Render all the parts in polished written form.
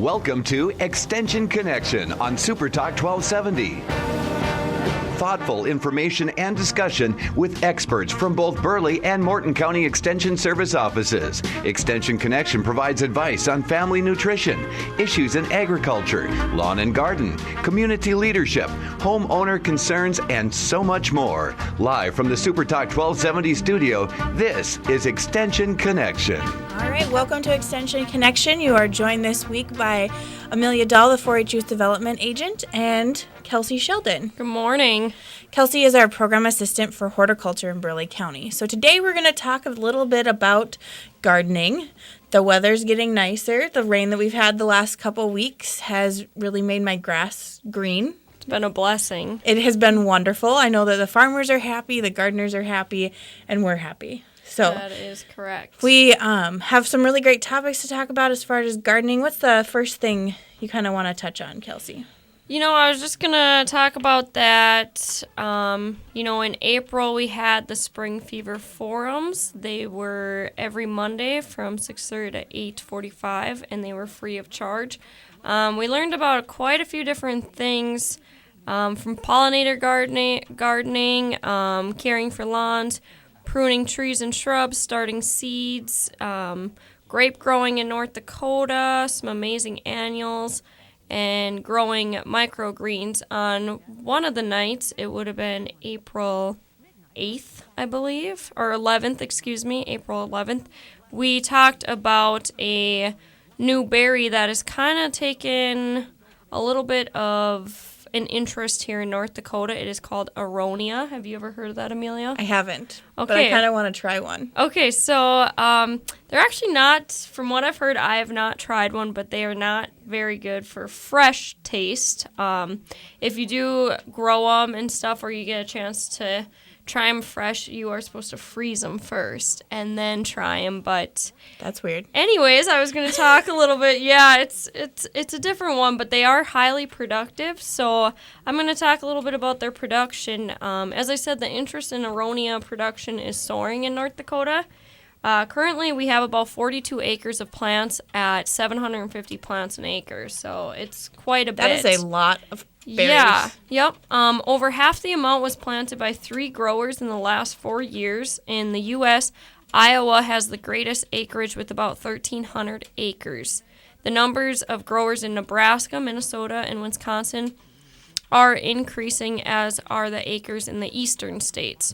Welcome to Extension Connection on Super Talk 1270. Thoughtful information and discussion with experts from both Burleigh and Morton County Extension Service offices. Extension Connection provides advice on family nutrition, issues in agriculture, lawn and garden, community leadership, homeowner concerns, and so much more. Live from the Super Talk 1270 studio, this is Extension Connection. All right, welcome to Extension Connection. You are joined this week by Amelia Dahl, the 4-H Youth Development Agent, and Kelsey Sheldon. Good morning. Kelsey is our program assistant for horticulture in Burleigh County. So today we're going to talk a little bit about gardening. The weather's getting nicer. The rain that we've had the last couple weeks has really made my grass green. It's been a blessing. It has been wonderful. I know that the farmers are happy, the gardeners are happy, and we're happy. So that is correct. We have some really great topics to talk about as far as gardening. What's the first thing you kind of want to touch on, Kelsey? I was just going to talk about that. In April we had the Spring Fever Forums. They were every Monday from 6:30 to 8:45, and they were free of charge. We learned about quite a few different things, from pollinator gardening, caring for lawns, pruning trees and shrubs, starting seeds, grape growing in North Dakota, some amazing annuals, and growing microgreens. On one of the nights, it would have been April 8th, I believe, or 11th, April 11th, we talked about a new berry that has kind of taken a little bit of an interest here in North Dakota. It is called aronia. Have you ever heard of that, Amelia? I haven't, okay. But I kind of want to try one. Okay, so they're actually not, from what I've heard, I have not tried one, but they are not very good for fresh taste. If you do grow them and stuff, or you get a chance to try them fresh, you are supposed to freeze them first and then try them, but that's weird. Anyways, I was going to talk a little bit. Yeah, it's a different one, but they are highly productive, so I'm going to talk a little bit about their production. As I said, the interest in aronia production is soaring in North Dakota. Currently, we have about 42 acres of plants at 750 plants an acre, so it's quite a bit. That is a lot of berries. Yeah, yep. Over half the amount was planted by 3 growers in the last 4 years. In the U.S., Iowa has the greatest acreage with about 1,300 acres. The numbers of growers in Nebraska, Minnesota, and Wisconsin are increasing, as are the acres in the eastern states.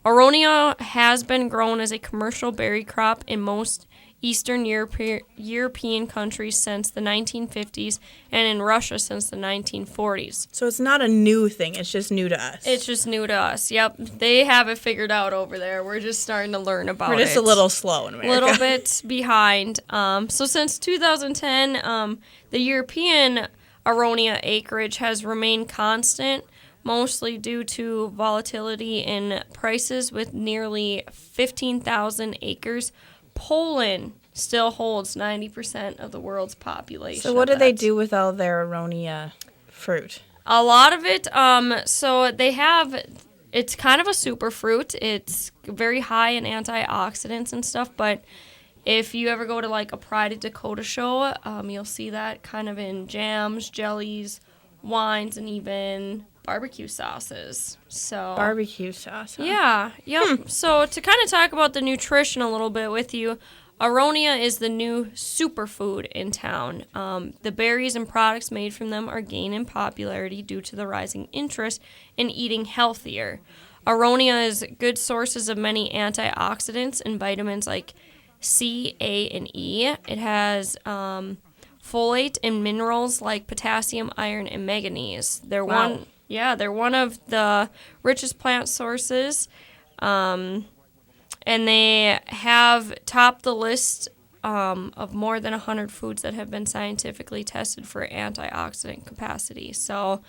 Aronia has been grown as a commercial berry crop in most Eastern European countries since the 1950s, and in Russia since the 1940s. So it's not a new thing, it's just new to us. It's just new to us, yep. They have it figured out over there. We're just starting to learn about it. We're just a little slow in America. A little bit behind. So since 2010, the European aronia acreage has remained constant, mostly due to volatility in prices with nearly 15,000 acres. Poland still holds 90% of the world's population. So what do they do with all their aronia fruit? A lot of it, so they have, it's kind of a super fruit. It's very high in antioxidants and stuff, but if you ever go to like a Pride of Dakota show, you'll see that kind of in jams, jellies, wines, and even barbecue sauces. So barbecue sauce, huh? Yeah, yep. So to kind of talk about the nutrition a little bit with you, aronia is the new superfood in town. The berries and products made from them are gaining popularity due to the rising interest in eating healthier. Aronia is good sources of many antioxidants and vitamins like C, A, and E. It has folate and minerals like potassium, iron, and manganese. They're one of the richest plant sources, and they have topped the list of more than 100 foods that have been scientifically tested for antioxidant capacity. So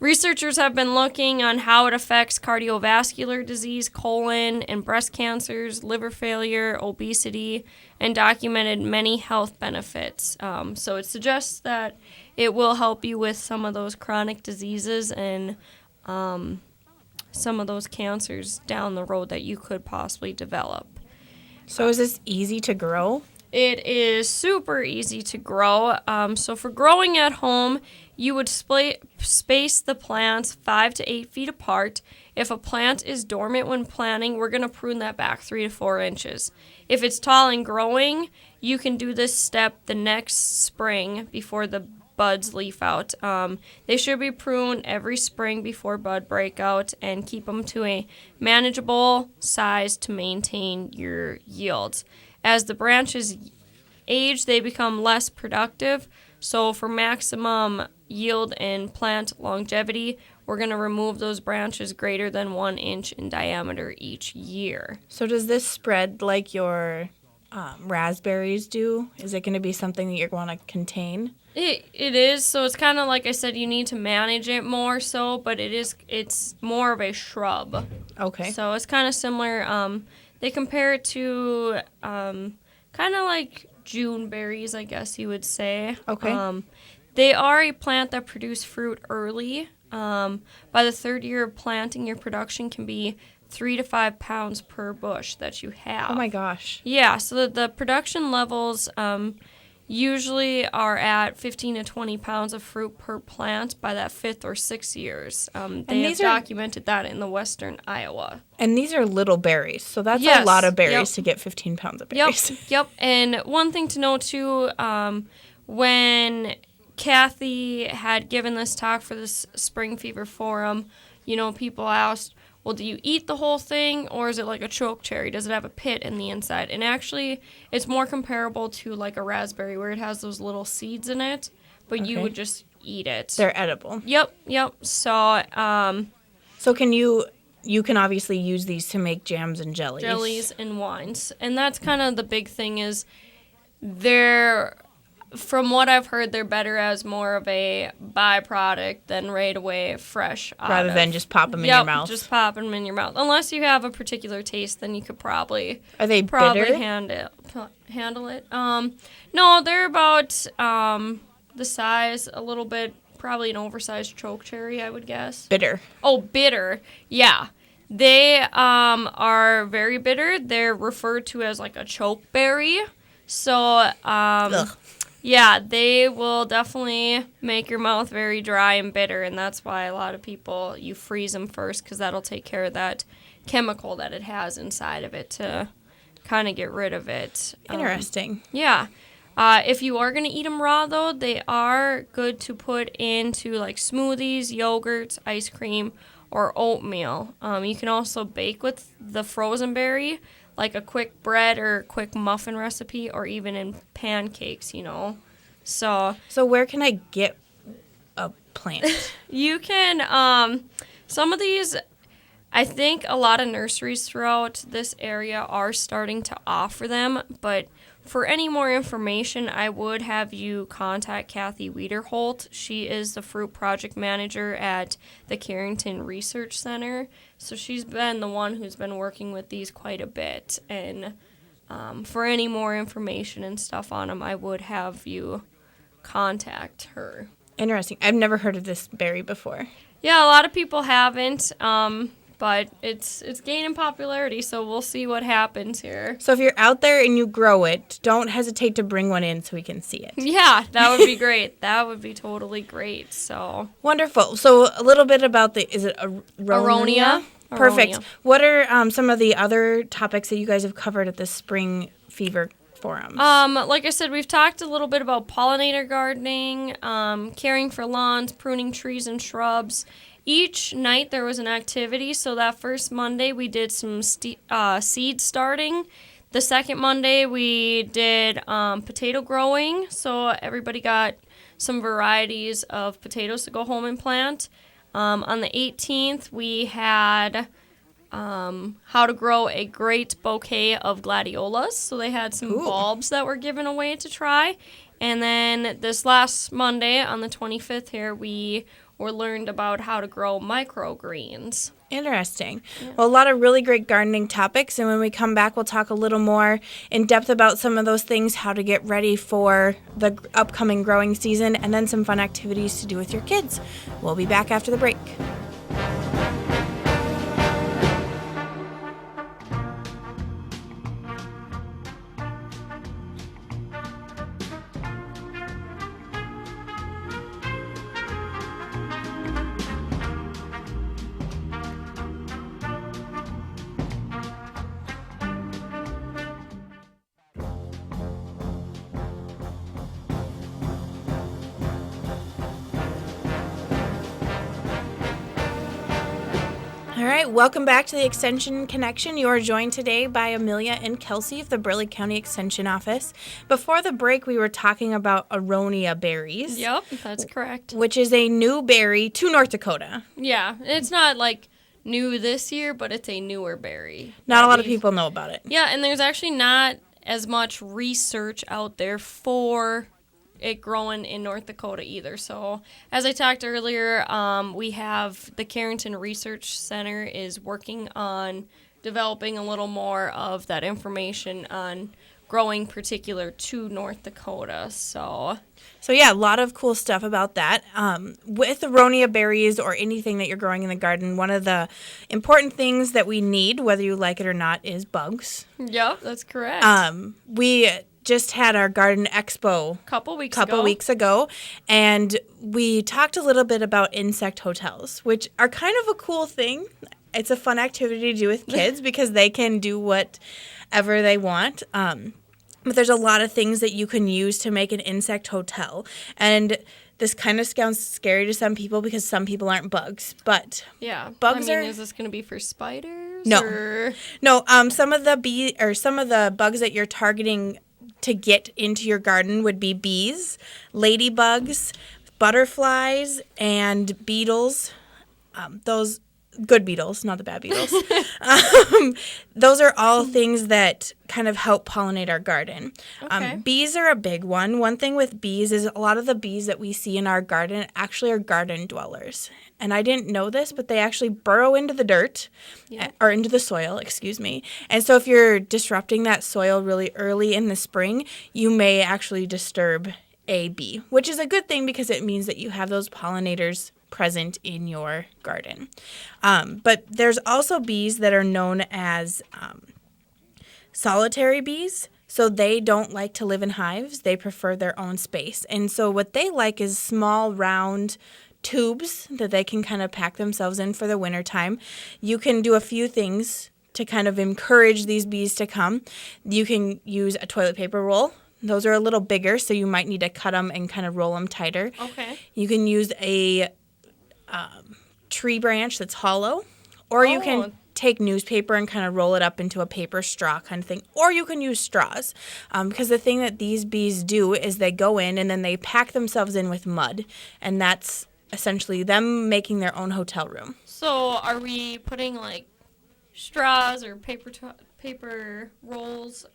researchers have been looking on how it affects cardiovascular disease, colon and breast cancers, liver failure, obesity, and documented many health benefits. So it suggests that it will help you with some of those chronic diseases and some of those cancers down the road that you could possibly develop. So is this easy to grow? It is super easy to grow. So for growing at home, you would space the plants 5 to 8 feet apart. If a plant is dormant when planting, we're going to prune that back 3 to 4 inches. If it's tall and growing, you can do this step the next spring before the buds leaf out. They should be pruned every spring before bud breakout and keep them to a manageable size to maintain your yields. As the branches age, they become less productive. So for maximum yield and plant longevity, we're going to remove those branches greater than 1 inch in diameter each year. So does this spread like your raspberries do? Is it going to be something that you're going to contain? It is. So it's kind of like I said, you need to manage it more so, but it's more of a shrub. Okay. So it's kind of similar. They compare it to kind of like June berries, I guess you would say. Okay. They are a plant that produce fruit early. By the third year of planting, your production can be 3 to 5 pounds per bush that you have. Oh my gosh. Yeah, so the production levels usually are at 15 to 20 pounds of fruit per plant by that 5th or 6th years. They have documented that in the western Iowa. And these are little berries, so that's Yes, a lot of berries yep. to get 15 pounds of berries. Yep. And one thing to know, too, when Kathy had given this talk for this Spring Fever Forum, people asked, well, do you eat the whole thing, or is it like a choke cherry? Does it have a pit in the inside? And actually, it's more comparable to like a raspberry where it has those little seeds in it, but you would just eat it. They're edible. Yep. So, So you can obviously use these to make jams and jellies. Jellies and wines. And that's kind of the big thing is from what I've heard, they're better as more of a byproduct than right away fresh. Rather than just pop them in your mouth. Just pop them in your mouth. Unless you have a particular taste, then you could probably bitter? handle it. No, they're about the size, a little bit, probably an oversized choke cherry, I would guess. Bitter. Oh, bitter. Yeah. They are very bitter. They're referred to as like a choke berry. So, yeah, they will definitely make your mouth very dry and bitter, and that's why a lot of people, you freeze them first because that'll take care of that chemical that it has inside of it to kind of get rid of it. Interesting. Yeah. If you are going to eat them raw, though, they are good to put into like smoothies, yogurts, ice cream, or oatmeal. You can also bake with the frozen berry, like a quick bread or quick muffin recipe, or even in pancakes, So where can I get a plant? You can, some of these, I think a lot of nurseries throughout this area are starting to offer them, but for any more information, I would have you contact Kathy Wiederholt. She is the fruit project manager at the Carrington Research Center. So she's been the one who's been working with these quite a bit. And for any more information and stuff on them, I would have you contact her. Interesting. I've never heard of this berry before. Yeah, a lot of people haven't. But it's gaining popularity, so we'll see what happens here. So if you're out there and you grow it, don't hesitate to bring one in so we can see it. Yeah, that would be great. That would be totally great. So wonderful. So a little bit about is it Aronia? Perfect. Aronia. What are some of the other topics that you guys have covered at the Spring Fever Forums? Like I said, we've talked a little bit about pollinator gardening, caring for lawns, pruning trees and shrubs. Each night there was an activity. So that first Monday we did some seed starting. The second Monday we did potato growing. So everybody got some varieties of potatoes to go home and plant. On the 18th we had how to grow a great bouquet of gladiolas. So they had some bulbs that were given away to try. And then this last Monday on the 25th here we learned about how to grow microgreens. Interesting. Yeah. Well, a lot of really great gardening topics, and when we come back, we'll talk a little more in depth about some of those things, how to get ready for the upcoming growing season, and then some fun activities to do with your kids. We'll be back after the break. All right, welcome back to the Extension Connection. You are joined today by Amelia and Kelsey of the Burleigh County Extension Office. Before the break, we were talking about aronia berries. Yep, that's correct. Which is a new berry to North Dakota. Yeah, it's not like new this year, but it's a newer berry. Not a lot of people know about it. Yeah, and there's actually not as much research out there for it growing in North Dakota either. So as I talked earlier, we have the Carrington Research Center is working on developing a little more of that information on growing particular to North Dakota. So yeah, a lot of cool stuff about that. With aronia berries or anything that you're growing in the garden, one of the important things that we need, whether you like it or not, is bugs. Yep, that's correct. We just had our garden expo couple weeks ago, and we talked a little bit about insect hotels, which are kind of a cool thing. It's a fun activity to do with kids because they can do whatever they want. But there's a lot of things that you can use to make an insect hotel. And this kind of sounds scary to some people because some people aren't bugs. But yeah, bugs is this going to be for spiders? No. Or? No, some of the bugs that you're targeting to get into your garden would be bees, ladybugs, butterflies, and beetles. Those good beetles, not the bad beetles. Those are all things that kind of help pollinate our garden. Okay. Bees are a big one. One thing with bees is a lot of the bees that we see in our garden actually are garden dwellers. And I didn't know this, but they actually burrow into the dirt, or into the soil, excuse me. And so if you're disrupting that soil really early in the spring, you may actually disturb a bee, which is a good thing because it means that you have those pollinators present in your garden. But there's also bees that are known as solitary bees. So they don't like to live in hives. They prefer their own space. And so what they like is small, round tubes that they can kind of pack themselves in for the wintertime. You can do a few things to kind of encourage these bees to come. You can use a toilet paper roll. Those are a little bigger, so you might need to cut them and kind of roll them tighter. Okay. You can use a tree branch that's hollow, or you can take newspaper and kind of roll it up into a paper straw kind of thing, or you can use straws, because the thing that these bees do is they go in and then they pack themselves in with mud, and that's essentially them making their own hotel room. So are we putting like straws or paper rolls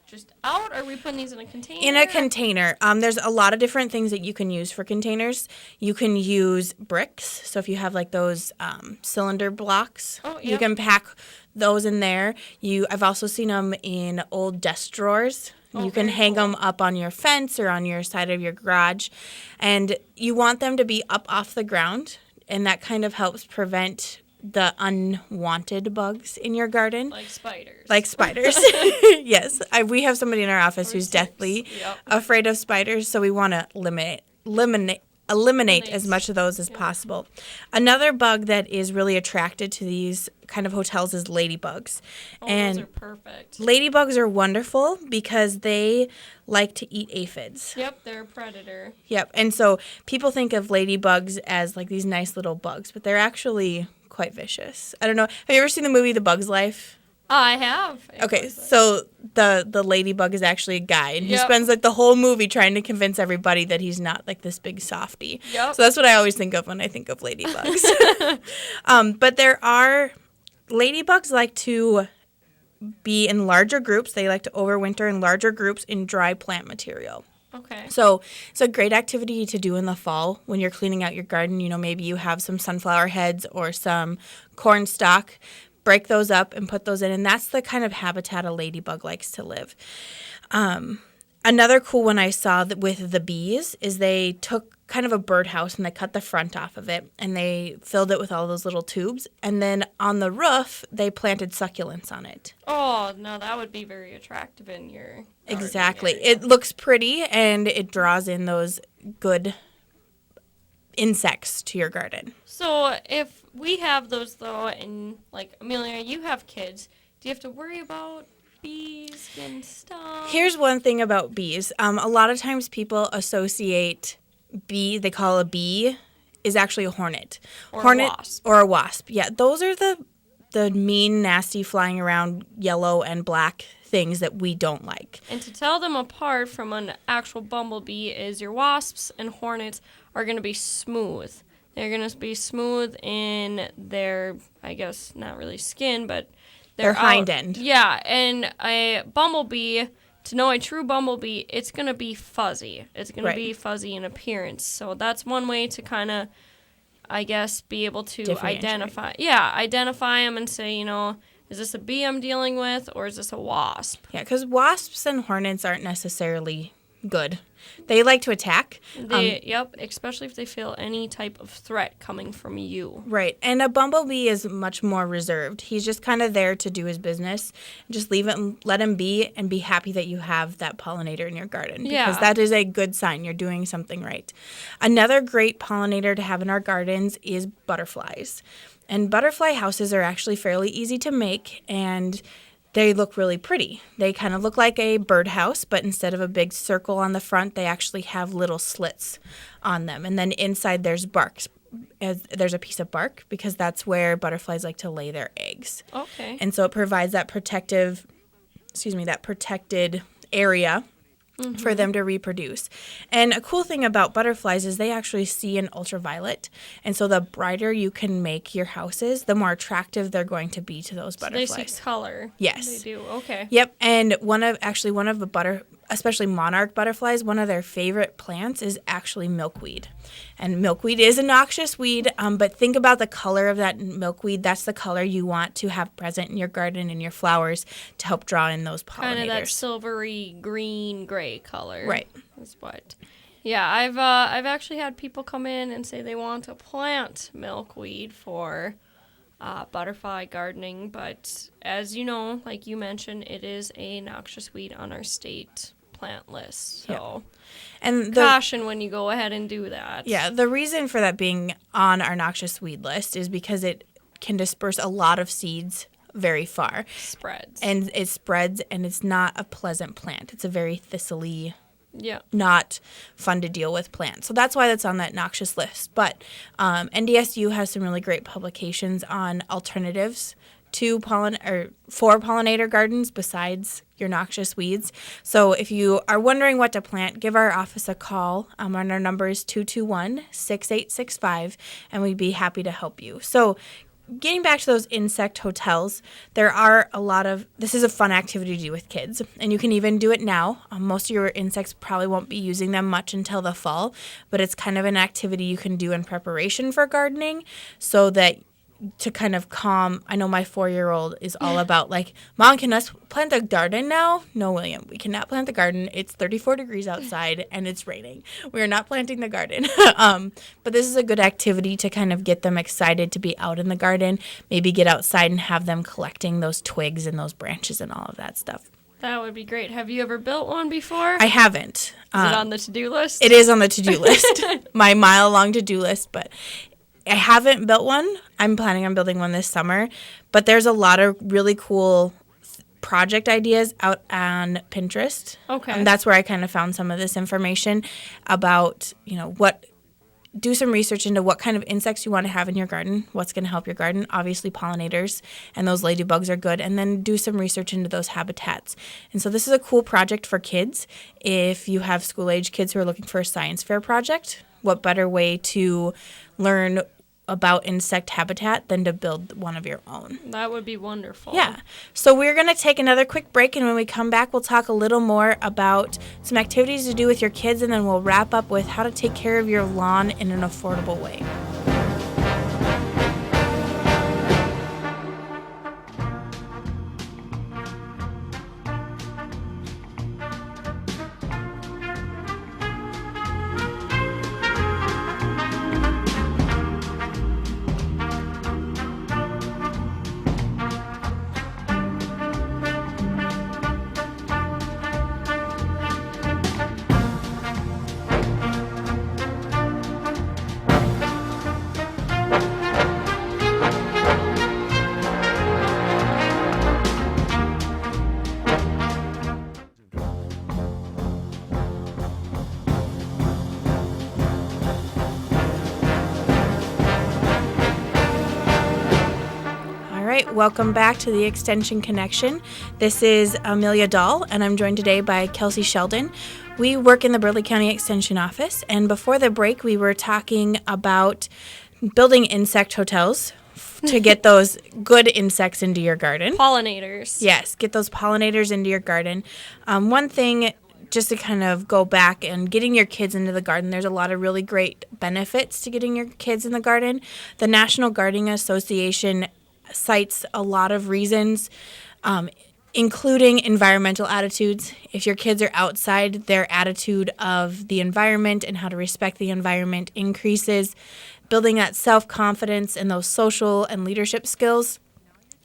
just out, or are we putting these in a container? In a container. There's a lot of different things that you can use for containers. You can use bricks. So if you have like those cylinder blocks, you can pack those in there. I've also seen them in old desk drawers. You can hang them up on your fence or on your side of your garage. And you want them to be up off the ground, and that kind of helps prevent the unwanted bugs in your garden. Like spiders. Yes. We have somebody in our office who's deathly afraid of spiders, so we want to eliminate as much of those as possible. Another bug that is really attracted to these kind of hotels is ladybugs. And those are perfect. Ladybugs are wonderful because they like to eat aphids. Yep, they're a predator. Yep. And so people think of ladybugs as like these nice little bugs, but they're actually quite vicious. I don't know. Have you ever seen the movie The Bug's Life? I have. Okay, so the ladybug is actually a guy, and he spends like the whole movie trying to convince everybody that he's not like this big softie. Yep. So that's what I always think of when I think of ladybugs. But ladybugs like to be in larger groups. They like to overwinter in larger groups in dry plant material. Okay. So it's a great activity to do in the fall when you're cleaning out your garden. You know, maybe you have some sunflower heads or some corn stalk. Break those up and put those in, and that's the kind of habitat a ladybug likes to live. Another cool one I saw with the bees is they took kind of a birdhouse and they cut the front off of it, and they filled it with all those little tubes, and then on the roof they planted succulents on it. Oh, no, that would be very attractive in your Exactly. area. It looks pretty, and it draws in those good insects to your garden. So if we have those, though, and, like, Amelia, you have kids, do you have to worry about bees and stuff? Here's one thing about bees. A lot of times people associate they call a bee is actually a hornet. Or a wasp. Or a wasp. Yeah, those are the mean, nasty, flying around yellow and black things that we don't like. And to tell them apart from an actual bumblebee is your wasps and hornets are going to be smooth. They're going to be smooth in their, I guess, not really skin, but their hind end. Yeah, and a bumblebee, to know a true bumblebee, it's going to be fuzzy. It's going to be fuzzy in appearance. So that's one way to kind of, I guess, be able to identify them and say, is this a bee I'm dealing with or is this a wasp? Yeah, because wasps and hornets aren't necessarily good. They like to attack. Especially if they feel any type of threat coming from you. Right, and a bumblebee is much more reserved. He's just kind of there to do his business. Just leave it and let him be and be happy that you have that pollinator in your garden. Because that is a good sign. You're doing something right. Another great pollinator to have in our gardens is butterflies. And butterfly houses are actually fairly easy to make, and they look really pretty. They kind of look like a birdhouse, but instead of a big circle on the front, they actually have little slits on them. And then inside there's bark. There's a piece of bark because that's where butterflies like to lay their eggs. Okay. And so it provides that protected area for them to reproduce. And a cool thing about butterflies is they actually see in ultraviolet. And so the brighter you can make your houses, the more attractive they're going to be to those butterflies. So they see color. Yes. They do. Okay. Yep. And especially monarch butterflies, one of their favorite plants is actually milkweed. And milkweed is a noxious weed, but think about the color of that milkweed. That's the color you want to have present in your garden and your flowers to help draw in those pollinators. Kind of that silvery green gray color. Right. That's what. Yeah, I've actually had people come in and say they want to plant milkweed for butterfly gardening, but as you know, like you mentioned, it is a noxious weed on our state plant list. So and caution when you go ahead and do that. Yeah, the reason for that being on our noxious weed list is because it can disperse a lot of seeds very far. Spreads. And it spreads, and it's not a pleasant plant. It's a very thistly, yeah, not fun to deal with plant. So that's why that's on that noxious list. But NDSU has some really great publications on alternatives to for pollinator gardens besides your noxious weeds. So if you are wondering what to plant, give our office a call. Our number is 221-6865, and we'd be happy to help you. So getting back to those insect hotels, there are this is a fun activity to do with kids, and you can even do it now. Most of your insects probably won't be using them much until the fall, but it's kind of an activity you can do in preparation for gardening so that to kind of calm. I know my 4-year-old is all about like, Mom, can us plant a garden now? No, William, we cannot plant the garden. It's 34 degrees outside and it's raining. We are not planting the garden. But this is a good activity to kind of get them excited to be out in the garden, maybe get outside and have them collecting those twigs and those branches and all of that stuff. That would be great. Have you ever built one before? I haven't. Is it on the to-do list? It is on the to-do list, my mile-long to-do list, but I haven't built one. I'm planning on building one this summer, but there's a lot of really cool project ideas out on Pinterest. Okay. And that's where I kind of found some of this information about, do some research into what kind of insects you want to have in your garden, what's going to help your garden. Obviously, pollinators and those ladybugs are good. And then do some research into those habitats. And so this is a cool project for kids. If you have school-age kids who are looking for a science fair project, what better way to learn about insect habitat than to build one of your own. That would be wonderful. Yeah. So we're going to take another quick break, and when we come back, we'll talk a little more about some activities to do with your kids, and then we'll wrap up with how to take care of your lawn in an affordable way. Welcome back to the Extension Connection. This is Amelia Dahl, and I'm joined today by Kelsey Sheldon. We work in the Burleigh County Extension office, and before the break, we were talking about building insect hotels to get those good insects into your garden. Pollinators. Yes, get those pollinators into your garden. One thing, just to kind of go back and getting your kids into the garden, there's a lot of really great benefits to getting your kids in the garden. The National Gardening Association cites a lot of reasons, including environmental attitudes. If your kids are outside, their attitude of the environment and how to respect the environment increases. Building that self-confidence and those social and leadership skills.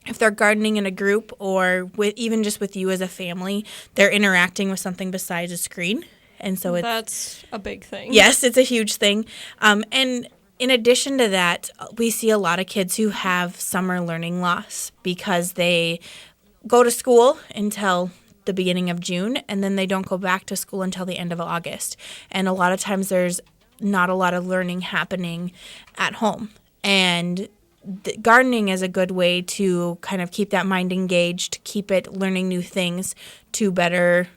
If they're gardening in a group or even just with you as a family, they're interacting with something besides a screen. And so that's a big thing. Yes, it's a huge thing. And in addition to that, we see a lot of kids who have summer learning loss because they go to school until the beginning of June, and then they don't go back to school until the end of August. And a lot of times there's not a lot of learning happening at home. And gardening is a good way to kind of keep that mind engaged, keep it learning new things to better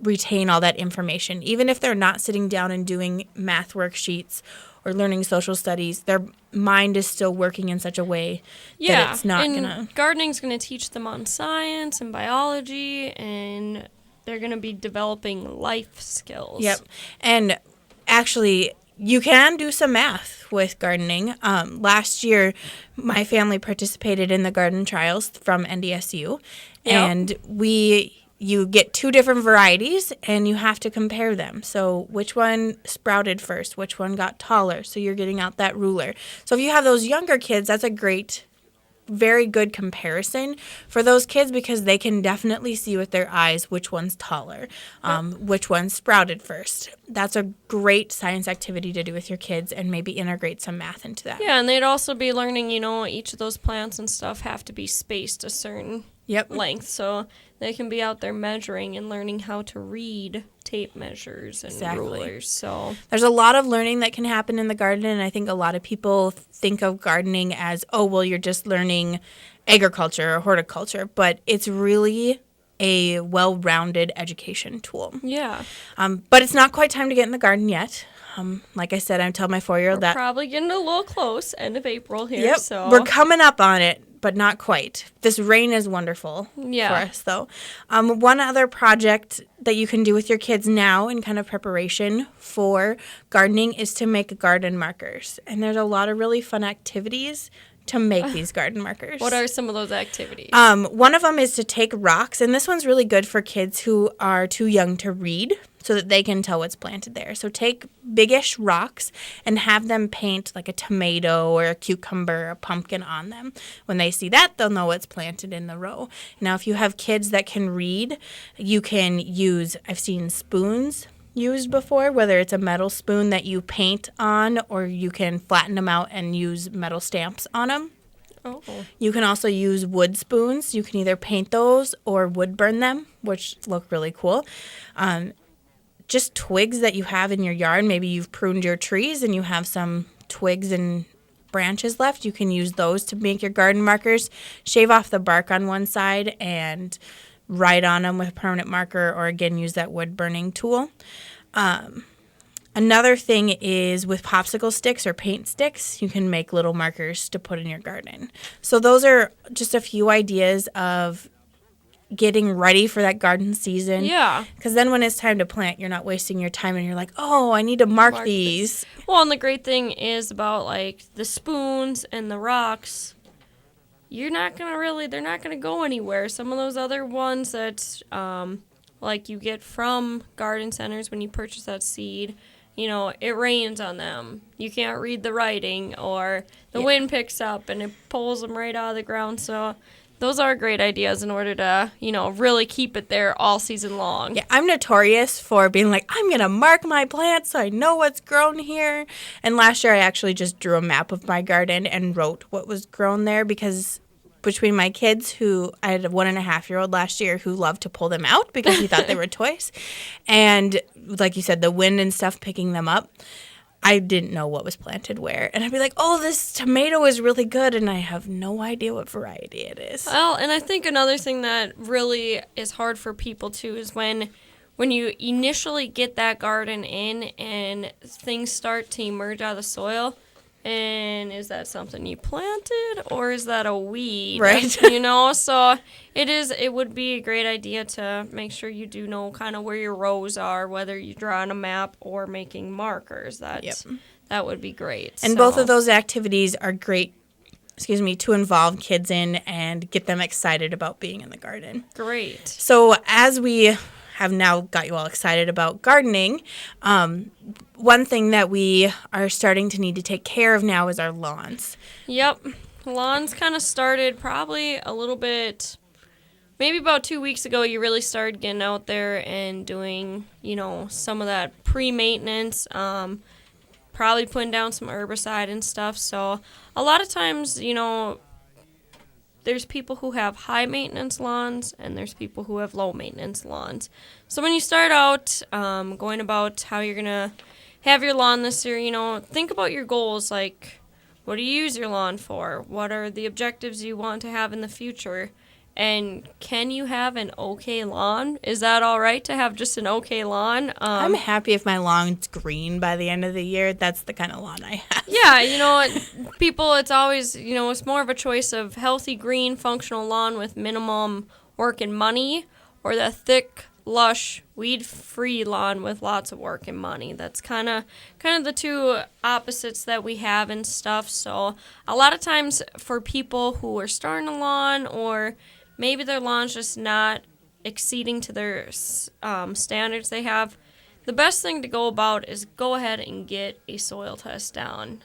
retain all that information. Even if they're not sitting down and doing math worksheets or learning social studies, their mind is still working in such a way that it's not going to... Gardening's going to teach them on science and biology, and they're going to be developing life skills. Yep. And actually, you can do some math with gardening. Last year, my family participated in the garden trials from NDSU, and you get 2 different varieties, and you have to compare them. So which one sprouted first? Which one got taller? So you're getting out that ruler. So if you have those younger kids, that's a great, very good comparison for those kids because they can definitely see with their eyes which one's taller, which one sprouted first. That's a great science activity to do with your kids and maybe integrate some math into that. Yeah, and they'd also be learning, each of those plants and stuff have to be spaced a certain length. So they can be out there measuring and learning how to read tape measures and rulers. So there's a lot of learning that can happen in the garden, and I think a lot of people think of gardening as, you're just learning agriculture or horticulture, but it's really a well-rounded education tool. Yeah. But it's not quite time to get in the garden yet. Like I said, I tell my 4-year-old that... We're probably getting a little close, end of April here. Yep, so we're coming up on it, but not quite. This rain is wonderful for us, though. One other project that you can do with your kids now in kind of preparation for gardening is to make garden markers. And there's a lot of really fun activities to make these garden markers. What are some of those activities? One of them is to take rocks, and this one's really good for kids who are too young to read so that they can tell what's planted there. So take biggish rocks and have them paint like a tomato or a cucumber or a pumpkin on them. When they see that, they'll know what's planted in the row. Now, if you have kids that can read, you can use, I've seen spoons used before, whether it's a metal spoon that you paint on or you can flatten them out and use metal stamps on them. Oh. You can also use wood spoons. You can either paint those or wood burn them, which look really cool. Just twigs that you have in your yard. Maybe you've pruned your trees and you have some twigs and branches left. You can use those to make your garden markers. Shave off the bark on one side and write on them with a permanent marker, or again, use that wood burning tool. Another thing is with popsicle sticks or paint sticks, you can make little markers to put in your garden. So those are just a few ideas of getting ready for that garden season. Yeah. Because then when it's time to plant, you're not wasting your time and you're like, I need to mark these. Well, and the great thing is about like the spoons and the rocks, they're not gonna go anywhere. Some of those other ones that like you get from garden centers when you purchase that seed, it rains on them. You can't read the writing, or the wind picks up and it pulls them right out of the ground. So those are great ideas in order to, really keep it there all season long. Yeah, I'm notorious for being like, I'm going to mark my plants so I know what's grown here. And last year I actually just drew a map of my garden and wrote what was grown there because between my kids, I had a 1.5-year-old last year who loved to pull them out because he thought they were toys. And like you said, the wind and stuff picking them up. I didn't know what was planted where. And I'd be like, oh, this tomato is really good, and I have no idea what variety it is. Well, and I think another thing that really is hard for people, too, is when you initially get that garden in and things start to emerge out of the soil, and is that something you planted or is that a weed? Right. So it would be a great idea to make sure you do know kind of where your rows are, whether you're drawing a map or making markers. That would be great. And both of those activities are great, to involve kids in and get them excited about being in the garden. Great. So as we have now got you all excited about gardening, one thing that we are starting to need to take care of now is our lawns. Yep. Lawns kind of started probably a little bit, maybe about 2 weeks ago, you really started getting out there and doing, some of that pre-maintenance, probably putting down some herbicide and stuff. So a lot of times, there's people who have high maintenance lawns and there's people who have low maintenance lawns. So when you start out going about how you're going to have your lawn this year, think about your goals, like what do you use your lawn for? What are the objectives you want to have in the future? And can you have an okay lawn? Is that all right to have just an okay lawn? I'm happy if my lawn's green by the end of the year. That's the kind of lawn I have. Yeah, people, it's always, it's more of a choice of healthy, green, functional lawn with minimum work and money, or the thick, lush, weed-free lawn with lots of work and money. That's kind of the two opposites that we have and stuff. So a lot of times for people who are starting a lawn, or maybe their lawn's just not exceeding to their standards they have, the best thing to go about is go ahead and get a soil test down.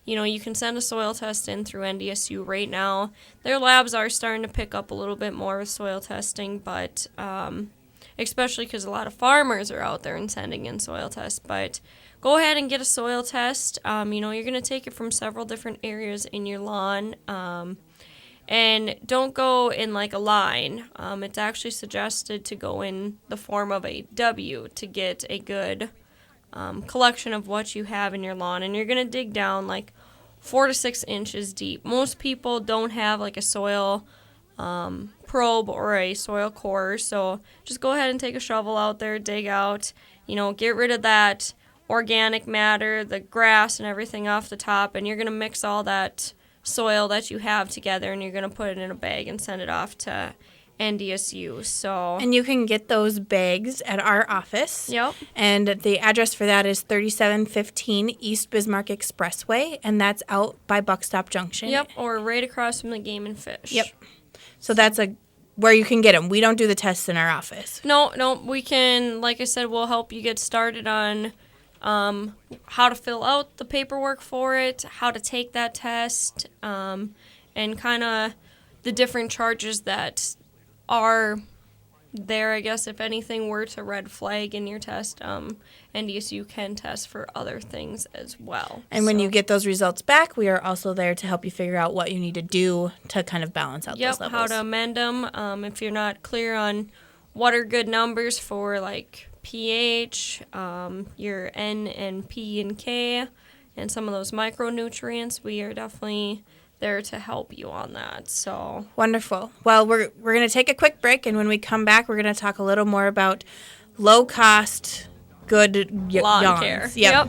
You can send a soil test in through NDSU right now. Their labs are starting to pick up a little bit more with soil testing, but especially because a lot of farmers are out there and sending in soil tests. But go ahead and get a soil test. You're going to take it from several different areas in your lawn. And don't go in like a line. It's actually suggested to go in the form of a W to get a good collection of what you have in your lawn. And you're going to dig down like 4 to 6 inches deep. Most people don't have like a soil probe or a soil core, so just go ahead and take a shovel out there, dig out, get rid of that organic matter, the grass and everything off the top, and you're going to mix all that soil that you have together, and you're going to put it in a bag and send it off to NDSU. And you can get those bags at our office. Yep. And the address for that is 3715 East Bismarck Expressway, and that's out by Buckstop Junction. Yep, or right across from the Game and Fish. Yep. So that's where you can get them. We don't do the tests in our office. No, we can, like I said, we'll help you get started on how to fill out the paperwork for it, how to take that test, and kind of the different charges that are there. I guess if anything were to red flag in your test, NDSU can test for other things as well. And when you get those results back, we are also there to help you figure out what you need to do to kind of balance out those levels. How to amend them. If you're not clear on what are good numbers for like pH, your N and P and K, and some of those micronutrients, we are definitely there to help you on that. So wonderful. Well, we're going to take a quick break, and when we come back, we're going to talk a little more about low cost, good lawn care. Yep.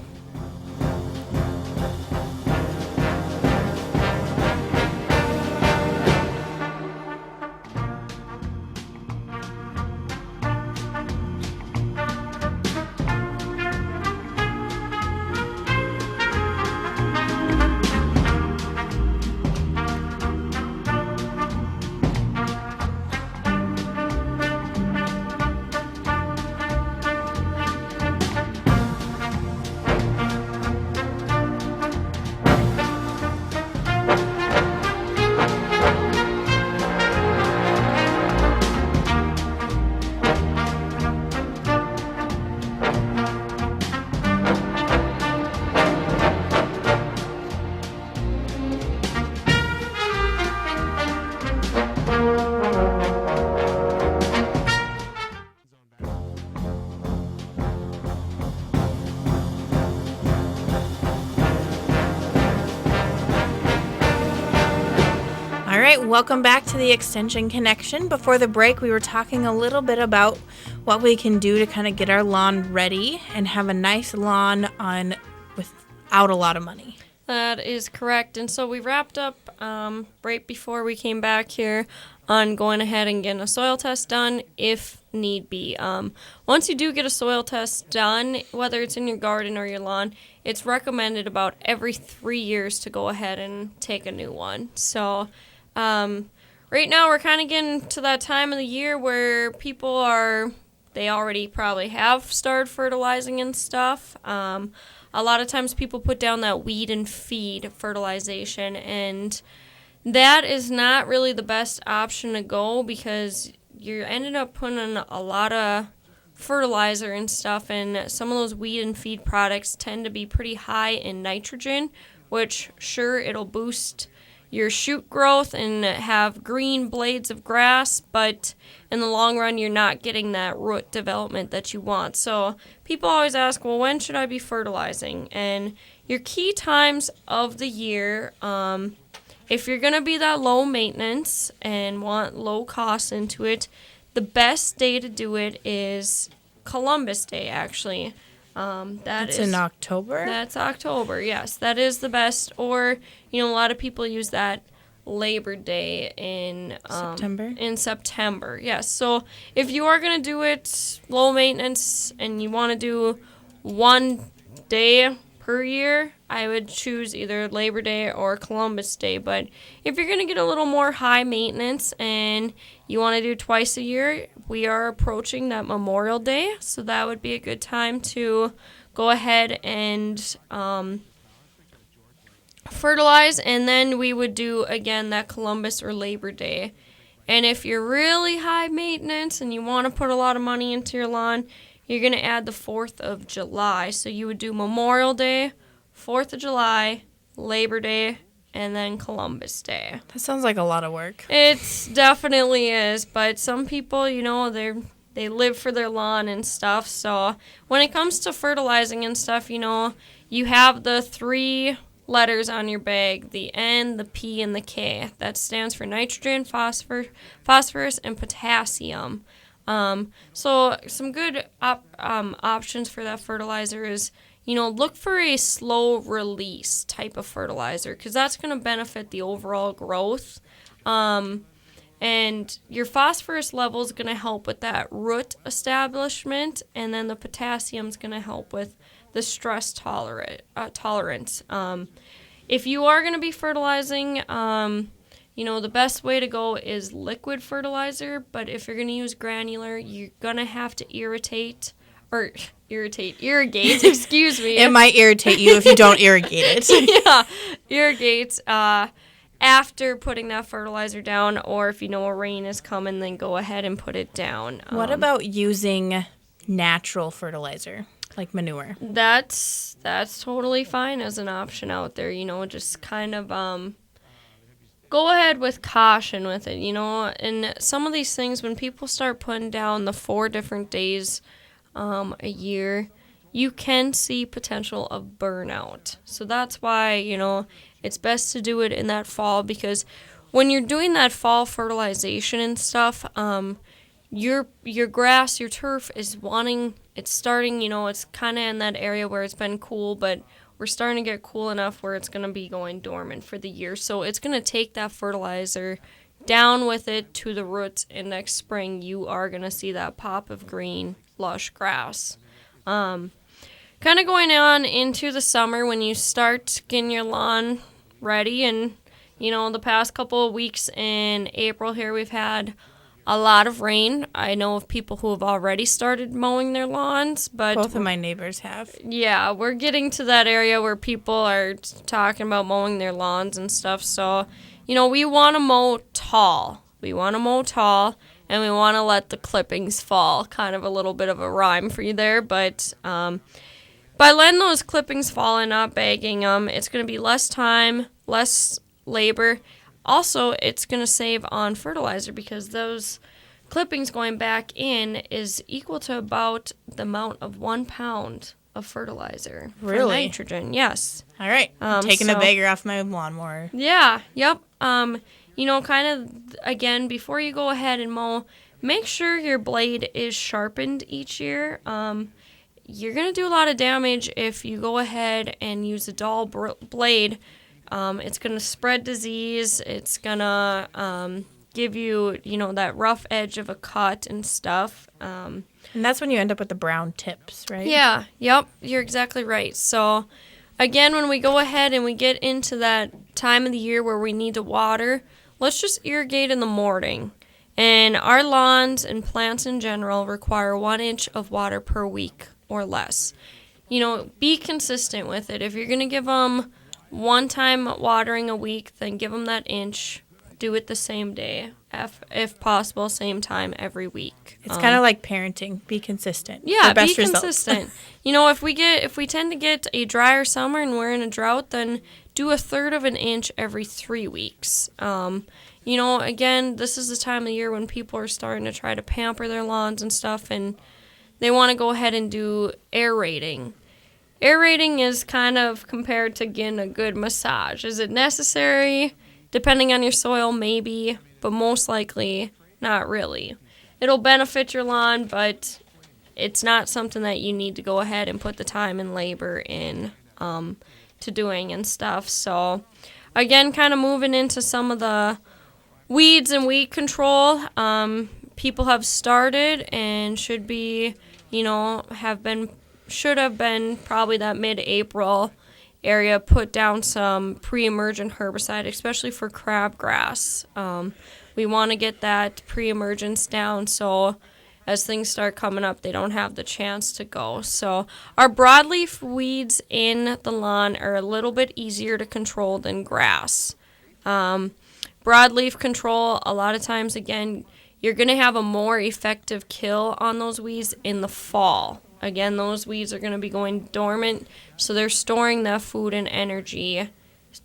right, welcome back to the Extension Connection. Before the break, we were talking a little bit about what we can do to kind of get our lawn ready and have a nice lawn on without a lot of money. That is correct. And so we wrapped up right before we came back here on going ahead and getting a soil test done if need be. Once you do get a soil test done, whether it's in your garden or your lawn, it's recommended about every 3 years to go ahead and take a new one. So right now we're kind of getting to that time of the year where they already probably have started fertilizing and stuff. A lot of times people put down that weed and feed fertilization, and that is not really the best option to go because you ended up putting in a lot of fertilizer and stuff, and some of those weed and feed products tend to be pretty high in nitrogen, which sure, it'll boost your shoot growth and have green blades of grass, but in the long run, you're not getting that root development that you want. So people always ask, well, when should I be fertilizing? And your key times of the year, if you're going to be that low maintenance and want low cost into it, the best day to do it is Columbus Day, actually. That's in October? That's October, yes. That is the best. Or, a lot of people use that Labor Day in September? In September, yes. So if you are going to do it low maintenance and you want to do one day per year, I would choose either Labor Day or Columbus Day. But if you're going to get a little more high maintenance and you want to do twice a year, we are approaching that Memorial Day, so that would be a good time to go ahead and fertilize, and then we would do, again, that Columbus or Labor Day. And if you're really high maintenance and you want to put a lot of money into your lawn, you're going to add the 4th of July. So you would do Memorial Day, 4th of July, Labor Day, and then Columbus Day. That sounds like a lot of work. It definitely is, but some people, they live for their lawn and stuff. So when it comes to fertilizing and stuff, you have the 3 letters on your bag, the N, the P, and the K. That stands for nitrogen, phosphorus, and potassium. So some good options for that fertilizer is, look for a slow release type of fertilizer because that's going to benefit the overall growth. And your phosphorus level is going to help with that root establishment, and then the potassium is going to help with the stress tolerance. If you are going to be fertilizing, the best way to go is liquid fertilizer, but if you're going to use granular, you're going to have to irrigate, excuse me. It might irritate you if you don't irrigate it. Yeah, irrigate after putting that fertilizer down, or if a rain is coming, then go ahead and put it down. What about using natural fertilizer, like manure? That's totally fine as an option out there, just kind of go ahead with caution with it, and some of these things, when people start putting down the 4 different days a year, you can see potential of burnout. So that's why, it's best to do it in that fall, because when you're doing that fall fertilization and stuff, your grass, your turf is it's starting, it's kind of in that area where it's been cool, but we're starting to get cool enough where it's going to be going dormant for the year. So it's going to take that fertilizer down with it to the roots, and next spring you are going to see that pop of green, lush grass. Kind of going on into the summer when you start getting your lawn ready, and the past couple of weeks in April here we've had a lot of rain. I know of people who have already started mowing their lawns, but both of my neighbors have. Yeah, we're getting to that area where people are talking about mowing their lawns and stuff. So, we want to mow tall. And we want to let the clippings fall. Kind of a little bit of a rhyme for you there, but by letting those clippings fall and not bagging them, it's going to be less time, less labor. Also, it's going to save on fertilizer because those clippings going back in is equal to about the amount of 1 pound of fertilizer. Really? For nitrogen, yes. All right. Taking the bagger off my lawnmower. Yeah, yep. kind of, again, before you go ahead and mow, make sure your blade is sharpened each year. You're going to do a lot of damage if you go ahead and use a dull blade. It's going to spread disease. It's going to give you, that rough edge of a cut and stuff. And that's when you end up with the brown tips, right? Yeah, yep, you're exactly right. So, again, when we go ahead and we get into that time of the year where we need to water, let's just irrigate in the morning. And our lawns and plants in general require 1 inch of water per week or less. Be consistent with it. If you're going to give them one time watering a week, then give them that inch. Do it the same day, if possible, same time every week. It's kind of like parenting. Be consistent. Yeah, best be results. consistent. If we tend to get a drier summer and we're in a drought, then do 1/3 of an inch every 3 weeks. Again, this is the time of year when people are starting to try to pamper their lawns and stuff, and they want to go ahead and do aerating. Aerating is kind of compared to getting a good massage. Is it necessary? Depending on your soil, maybe, but most likely not really. It'll benefit your lawn, but it's not something that you need to go ahead and put the time and labor in to doing and stuff. So, again, kind of moving into some of the weeds and weed control. People have started and should be, should have been probably that mid-April area, put down some pre-emergent herbicide, especially for crabgrass. We want to get that pre-emergence down so as things start coming up, they don't have the chance to go. So our broadleaf weeds in the lawn are a little bit easier to control than grass. Broadleaf control, a lot of times, again, you're going to have a more effective kill on those weeds in the fall. Again, those weeds are going to be going dormant, so they're storing that food and energy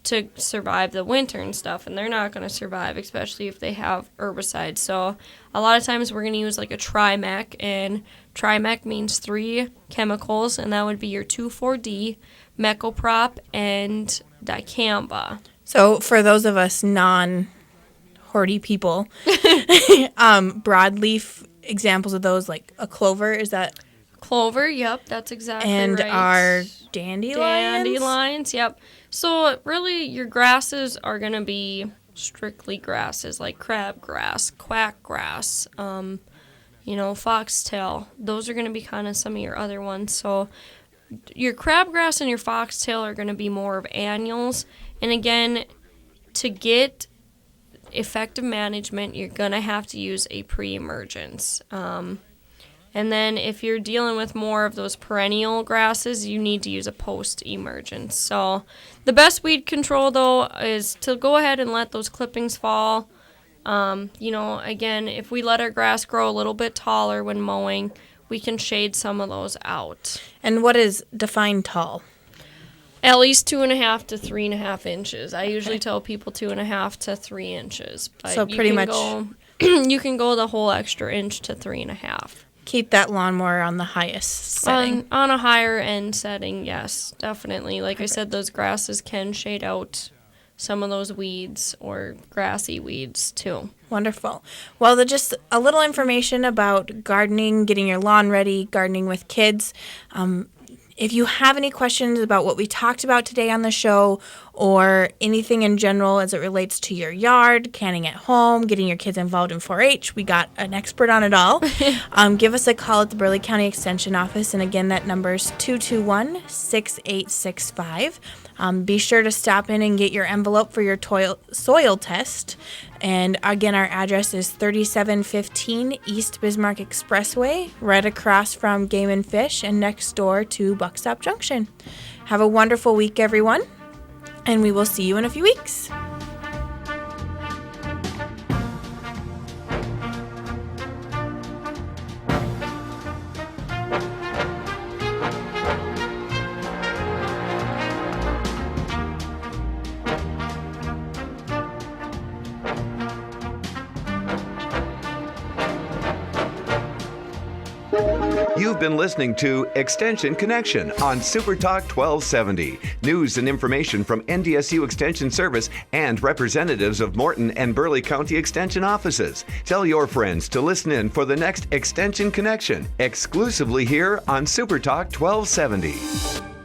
to survive the winter and stuff, and they're not going to survive, especially if they have herbicides. So a lot of times we're going to use like a Trimec, and Trimec means 3 chemicals, and that would be your 2,4-D, Mecoprop, and Dicamba. So for those of us non-hardy people, broadleaf examples of those, like a clover, is that... Clover, yep, that's exactly right. And our dandelions? Dandelions, yep. So really your grasses are going to be strictly grasses, like crabgrass, quackgrass, foxtail. Those are going to be kind of some of your other ones. So your crabgrass and your foxtail are going to be more of annuals. And again, to get effective management, you're going to have to use a pre-emergence. And then if you're dealing with more of those perennial grasses, you need to use a post-emergence. So the best weed control, though, is to go ahead and let those clippings fall. Again, if we let our grass grow a little bit taller when mowing, we can shade some of those out. And what is defined tall? At least 2.5 to 3.5 inches. I usually tell people 2.5 to 3 inches. But so pretty much you can go the whole extra inch to 3.5. Keep that lawnmower on the highest setting. On a higher end setting, yes, definitely. Like Perfect. I said, those grasses can shade out some of those weeds or grassy weeds too. Wonderful. Well, just a little information about gardening, getting your lawn ready, gardening with kids. If you have any questions about what we talked about today on the show or anything in general as it relates to your yard, canning at home, getting your kids involved in 4-H, we got an expert on it all. Give us a call at the Burleigh County Extension Office. And again, that number is 221-6865. Be sure to stop in and get your envelope for your soil test. And again, our address is 3715 East Bismarck Expressway, right across from Game and Fish and next door to Buckstop Junction. Have a wonderful week, everyone, and we will see you in a few weeks. You've been listening to Extension Connection on Super Talk 1270. News and information from NDSU Extension Service and representatives of Morton and Burleigh County Extension offices. Tell your friends to listen in for the next Extension Connection, exclusively here on Super Talk 1270.